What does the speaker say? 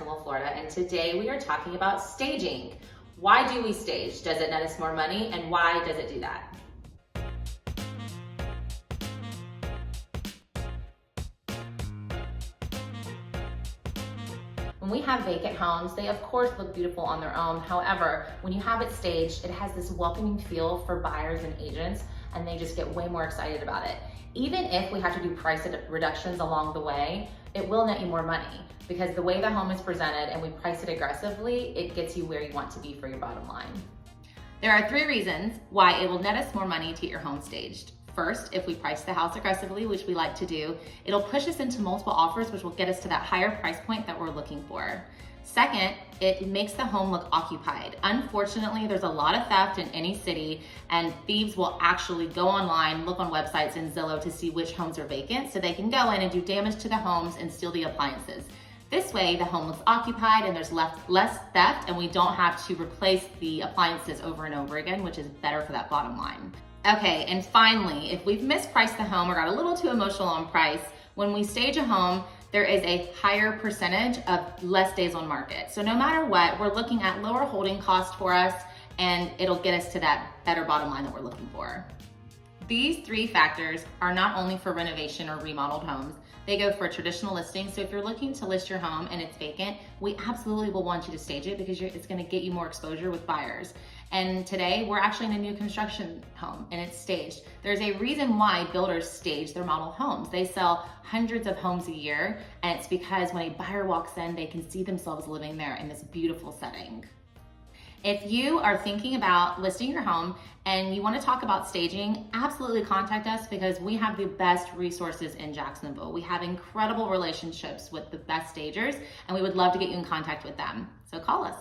Jacksonville, Florida, and today we are talking about staging. Why do we stage? Does it net us more money, and why does it do that? When we have vacant homes, they of course look beautiful on their own. However, when you have it staged, it has this welcoming feel for buyers and agents, and they just get way more excited about it. Even if we have to do price reductions along the way, it will net you more money because the way the home is presented and we price it aggressively, it gets you where you want to be for your bottom line. There are 3 reasons why it will net us more money to get your home staged. First, if we price the house aggressively, which we like to do, it'll push us into multiple offers, which will get us to that higher price point that we're looking for. Second, it makes the home look occupied. Unfortunately, there's a lot of theft in any city, and thieves will actually go online, look on websites and Zillow to see which homes are vacant, so they can go in and do damage to the homes and steal the appliances. This way, the home looks occupied and there's less theft, and we don't have to replace the appliances over and over again, which is better for that bottom line. Okay, and finally, if we've mispriced the home or got a little too emotional on price, when we stage a home, there is a higher percentage of less days on market. So no matter what, we're looking at lower holding cost for us, and it'll get us to that better bottom line that we're looking for. These 3 factors are not only for renovation or remodeled homes, they go for traditional listings. So if you're looking to list your home and it's vacant, we absolutely will want you to stage it because it's gonna get you more exposure with buyers. And today we're actually in a new construction home and it's staged. There's a reason why builders stage their model homes. They sell hundreds of homes a year, and it's because when a buyer walks in, they can see themselves living there in this beautiful setting. If you are thinking about listing your home and you want to talk about staging, absolutely contact us because we have the best resources in Jacksonville. We have incredible relationships with the best stagers, and we would love to get you in contact with them. So call us.